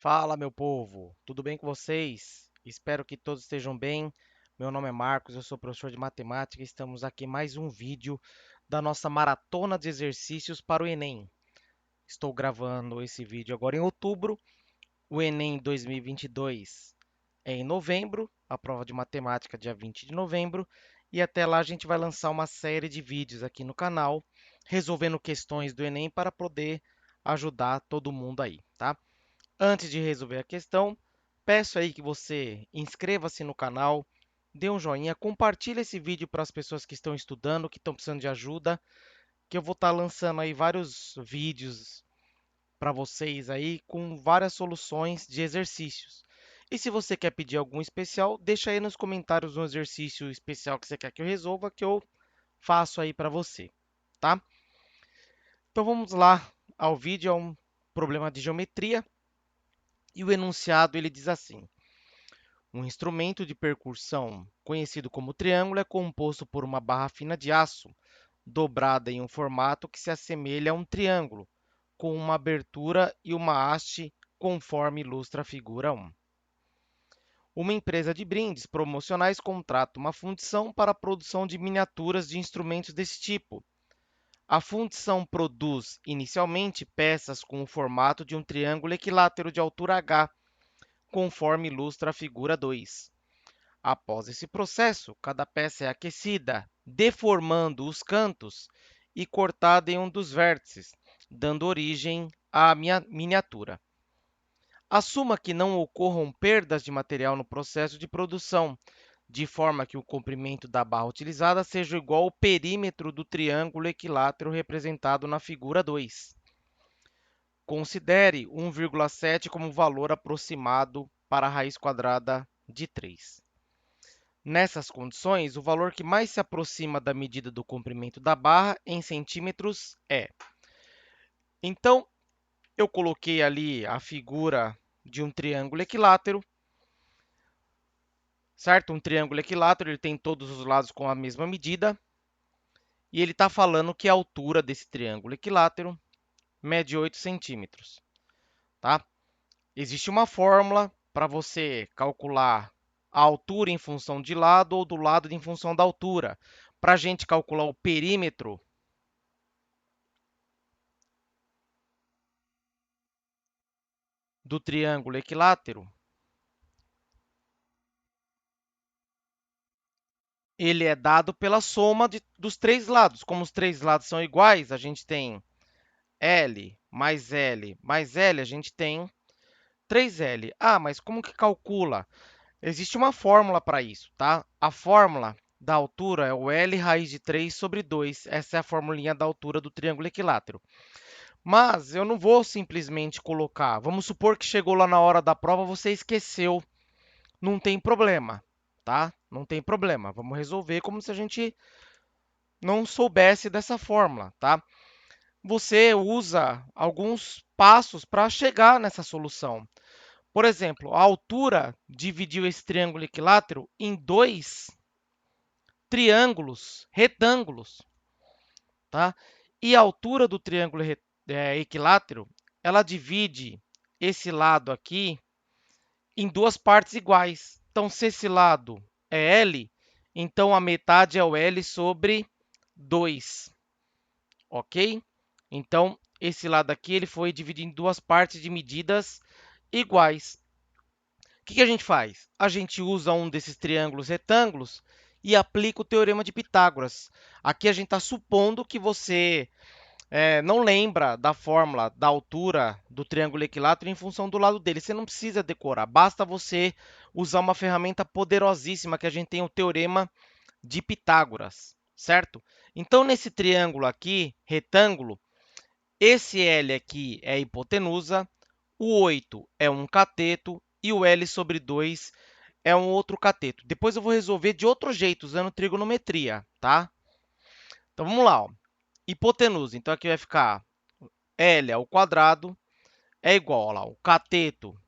Fala, meu povo, tudo bem com vocês? Espero que todos estejam bem. Meu nome é Marcos, eu sou professor de matemática e estamos aqui em mais um vídeo da nossa maratona de exercícios para o Enem. Estou gravando esse vídeo agora em outubro. O Enem 2022 é em novembro, a prova de matemática dia 20 de novembro, e até lá a gente vai lançar uma série de vídeos aqui no canal, resolvendo questões do Enem para poder ajudar todo mundo aí, tá? Antes de resolver a questão, peço aí que você inscreva-se no canal, dê um joinha, compartilhe esse vídeo para as pessoas que estão estudando, que estão precisando de ajuda, que eu vou estar lançando aí vários vídeos para vocês aí com várias soluções de exercícios. E se você quer pedir algum especial, deixa aí nos comentários um exercício especial que você quer que eu resolva, que eu faço aí para você, tá? Então vamos lá ao vídeo, é um problema de geometria. E o enunciado ele diz assim: um instrumento de percussão conhecido como triângulo é composto por uma barra fina de aço dobrada em um formato que se assemelha a um triângulo, com uma abertura e uma haste, conforme ilustra a figura 1. Uma empresa de brindes promocionais contrata uma fundição para a produção de miniaturas de instrumentos desse tipo. A fundição produz inicialmente peças com o formato de um triângulo equilátero de altura h, conforme ilustra a figura 2. Após esse processo, cada peça é aquecida, deformando os cantos e cortada em um dos vértices, dando origem à miniatura. Assuma que não ocorram perdas de material no processo de produção, de forma que o comprimento da barra utilizada seja igual ao perímetro do triângulo equilátero representado na figura 2. Considere 1,7 como valor aproximado para a raiz quadrada de 3. Nessas condições, o valor que mais se aproxima da medida do comprimento da barra em centímetros é. Então, eu coloquei ali a figura de um triângulo equilátero, certo? Um triângulo equilátero, ele tem todos os lados com a mesma medida, e ele está falando que a altura desse triângulo equilátero mede 8 centímetros, tá? Existe uma fórmula para você calcular a altura em função de lado ou do lado em função da altura. Para a gente calcular o perímetro do triângulo equilátero, ele é dado pela soma dos três lados. Como os três lados são iguais, a gente tem L mais L, a gente tem 3L. Ah, mas como que calcula? Existe uma fórmula para isso, tá? A fórmula da altura é o L raiz de 3 sobre 2. Essa é a formulinha da altura do triângulo equilátero. Mas eu não vou simplesmente colocar. Vamos supor que chegou lá na hora da prova, você esqueceu. Não tem problema, tá? Não tem problema. Vamos resolver como se a gente não soubesse dessa fórmula, tá? Você usa alguns passos para chegar nessa solução. Por exemplo, a altura dividiu esse triângulo equilátero em dois triângulos retângulos, tá? E a altura do triângulo equilátero, ela divide esse lado aqui em duas partes iguais. Então, se esse lado é L, então a metade é o L sobre 2, ok? Então, esse lado aqui ele foi dividido em duas partes de medidas iguais. O que a gente faz? A gente usa um desses triângulos retângulos e aplica o teorema de Pitágoras. Aqui a gente está supondo que você não lembra da fórmula da altura do triângulo equilátero em função do lado dele. Você não precisa decorar, basta você usar uma ferramenta poderosíssima que a gente tem o teorema de Pitágoras, certo? Então, nesse triângulo aqui, retângulo, esse L aqui é a hipotenusa, o 8 é um cateto e o L sobre 2 é um outro cateto. Depois eu vou resolver de outro jeito, usando trigonometria, tá? Então, vamos lá. Ó. Hipotenusa. Então, aqui vai ficar L ao quadrado é igual ao cateto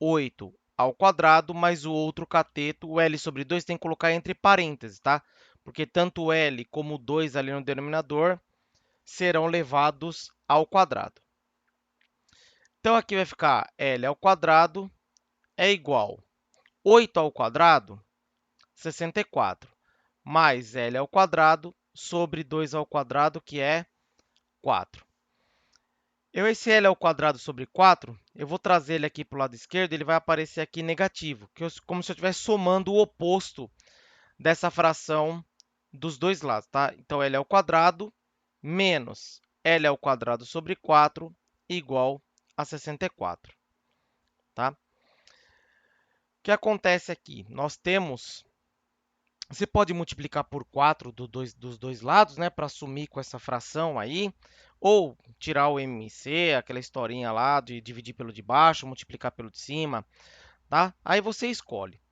8 ao quadrado, mais o outro cateto, o L sobre 2, tem que colocar entre parênteses, tá? Porque tanto o L como o 2 ali no denominador serão levados ao quadrado. Então, aqui vai ficar L ao quadrado é igual 8 ao quadrado, 64, mais L ao quadrado sobre 2 ao quadrado, que é 4. Esse L ao quadrado sobre 4, eu vou trazer ele aqui para o lado esquerdo, ele vai aparecer aqui negativo, como se eu estivesse somando o oposto dessa fração dos dois lados, tá? Então, L ao quadrado menos L ao quadrado sobre 4 igual a 64, tá? O que acontece aqui? Nós temos... Você pode multiplicar por 4 dos dois lados, né, para sumir com essa fração aí, ou tirar o MMC, aquela historinha lá de dividir pelo de baixo, multiplicar pelo de cima, tá? Aí você escolhe.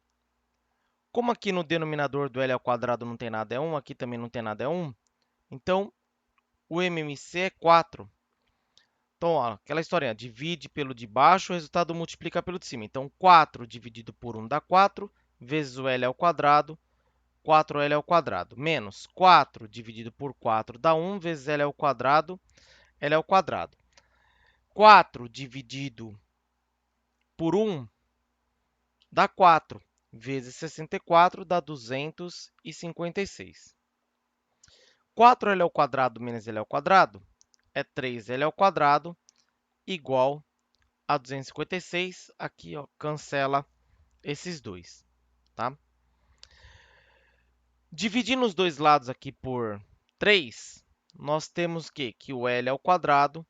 Como aqui no denominador do L ao quadrado não tem nada, é 1, aqui também não tem nada, é 1, então o MMC é 4. Então, ó, aquela historinha, divide pelo de baixo, o resultado multiplica pelo de cima. Então, 4 dividido por 1 dá 4, vezes o L ao quadrado, 4L ao quadrado, menos 4 dividido por 4 dá 1, vezes L ao quadrado, L ao quadrado. 4 dividido por 1 dá 4, vezes 64 dá 256. 4L ao quadrado menos L ao quadrado é 3L ao quadrado, igual a 256. Aqui, ó, cancela esses dois, tá? Dividindo os dois lados aqui por 3, nós temos que o L ao quadrado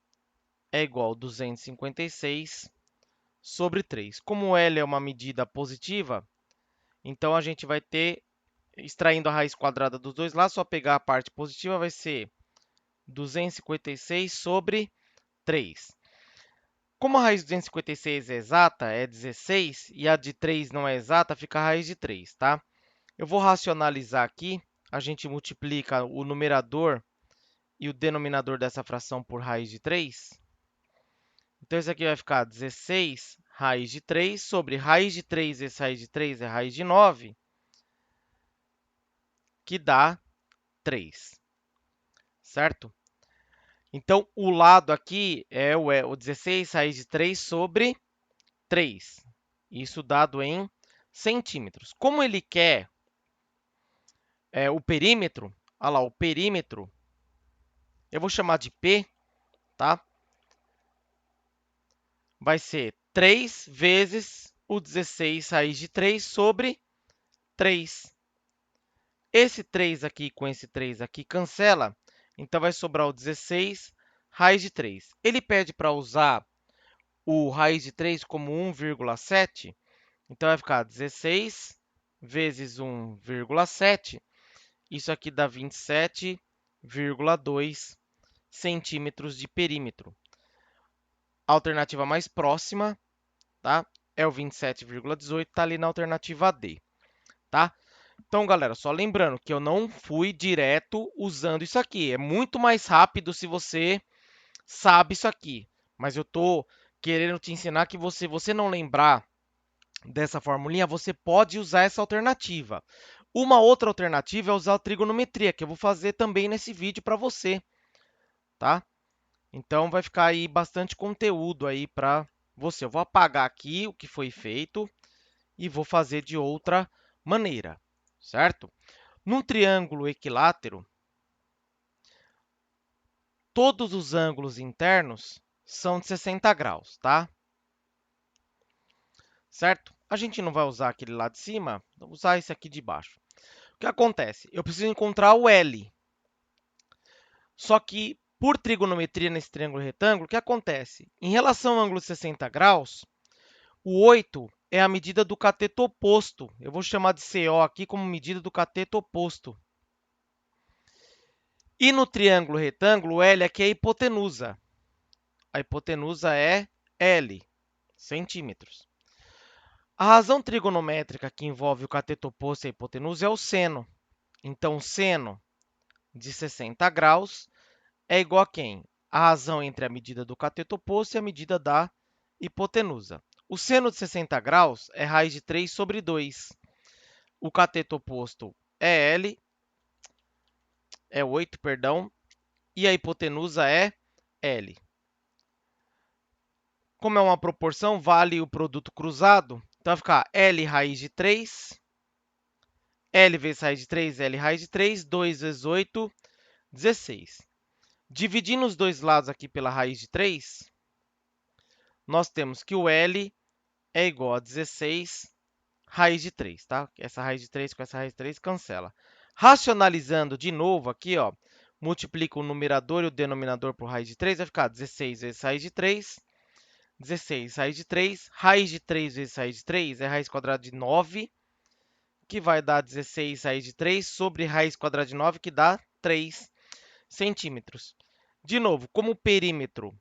é igual a 256 sobre 3. Como o L é uma medida positiva, então a gente vai ter, extraindo a raiz quadrada dos dois lados, só pegar a parte positiva, vai ser 256 sobre 3. Como a raiz de 256 é exata, é 16, e a de 3 não é exata, fica a raiz de 3, tá? Eu vou racionalizar aqui, a gente multiplica o numerador e o denominador dessa fração por raiz de 3. Então, isso aqui vai ficar 16 raiz de 3 sobre raiz de 3 vezes raiz de 3 é raiz de 9, que dá 3, certo? Então, o lado aqui é o 16 raiz de 3 sobre 3, isso dado em centímetros. Como ele quer o perímetro, olha lá, o perímetro, eu vou chamar de P, tá? Vai ser 3 vezes o 16 raiz de 3 sobre 3. Esse 3 aqui com esse 3 aqui cancela, então vai sobrar o 16 raiz de 3. Ele pede para usar o raiz de 3 como 1,7, então vai ficar 16 vezes 1,7. Isso aqui dá 27,2 centímetros de perímetro. A alternativa mais próxima, tá, é o 27,18, está ali na alternativa D, tá? Então, galera, só lembrando que eu não fui direto usando isso aqui. É muito mais rápido se você sabe isso aqui. Mas eu estou querendo te ensinar que você não lembrar dessa formulinha, você pode usar essa alternativa. Uma outra alternativa é usar a trigonometria, que eu vou fazer também nesse vídeo para você, tá? Então, vai ficar aí bastante conteúdo aí para você. Eu vou apagar aqui o que foi feito e vou fazer de outra maneira, certo? Num triângulo equilátero, todos os ângulos internos são de 60 graus, tá? Certo? A gente não vai usar aquele lá de cima, vou usar esse aqui de baixo. O que acontece? Eu preciso encontrar o L. Só que, por trigonometria nesse triângulo retângulo, o que acontece? Em relação ao ângulo de 60 graus, o 8 é a medida do cateto oposto. Eu vou chamar de CO aqui como medida do cateto oposto. E no triângulo retângulo, o L aqui é a hipotenusa. A hipotenusa é L, centímetros. A razão trigonométrica que envolve o cateto oposto e a hipotenusa é o seno. Então, seno de 60 graus é igual a quem? A razão entre a medida do cateto oposto e a medida da hipotenusa. O seno de 60 graus é raiz de 3 sobre 2. O cateto oposto é L, é 8, perdão, e a hipotenusa é L. Como é uma proporção, vale o produto cruzado. Então vai ficar L raiz de 3, L vezes raiz de 3, L raiz de 3, 2 vezes 8, 16. Dividindo os dois lados aqui pela raiz de 3, nós temos que o L é igual a 16 raiz de 3, tá? Essa raiz de 3 com essa raiz de 3 cancela. Racionalizando de novo aqui, ó, multiplica o numerador e o denominador por raiz de 3, vai ficar 16 vezes raiz de 3, 16 raiz de 3 vezes raiz de 3 é raiz quadrada de 9, que vai dar 16 raiz de 3 sobre raiz quadrada de 9, que dá 3 centímetros. De novo, como o perímetro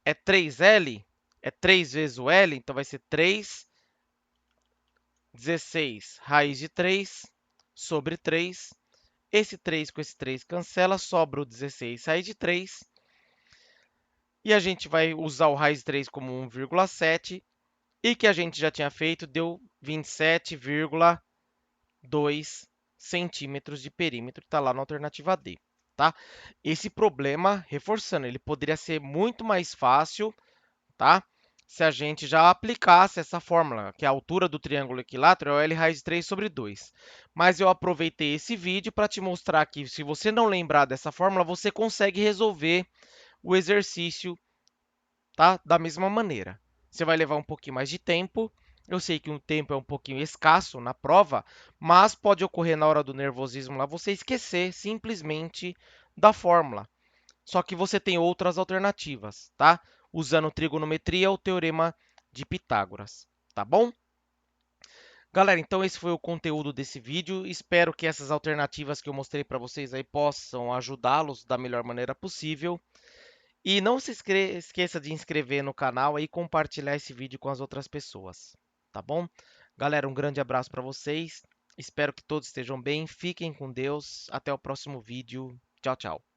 é 3L, é 3 vezes o L, então vai ser 3, 16 raiz de 3 sobre 3. Esse 3 com esse 3 cancela, sobra o 16 raiz de 3. E a gente vai usar o raiz de 3 como 1,7. E que a gente já tinha feito, deu 27,2 centímetros de perímetro, está lá na alternativa D, tá? Esse problema, reforçando, ele poderia ser muito mais fácil, tá? Se a gente já aplicasse essa fórmula, que é a altura do triângulo equilátero é o L raiz de 3 sobre 2. Mas eu aproveitei esse vídeo para te mostrar que, se você não lembrar dessa fórmula, você consegue resolver o exercício, tá? Da mesma maneira. Você vai levar um pouquinho mais de tempo. Eu sei que um tempo é um pouquinho escasso na prova, mas pode ocorrer na hora do nervosismo lá você esquecer simplesmente da fórmula. Só que você tem outras alternativas, tá? Usando trigonometria ou teorema de Pitágoras, tá bom? Galera, então esse foi o conteúdo desse vídeo. Espero que essas alternativas que eu mostrei para vocês aí possam ajudá-los da melhor maneira possível. E não se esqueça de inscrever no canal e compartilhar esse vídeo com as outras pessoas, tá bom? Galera, um grande abraço para vocês. Espero que todos estejam bem. Fiquem com Deus. Até o próximo vídeo. Tchau, tchau.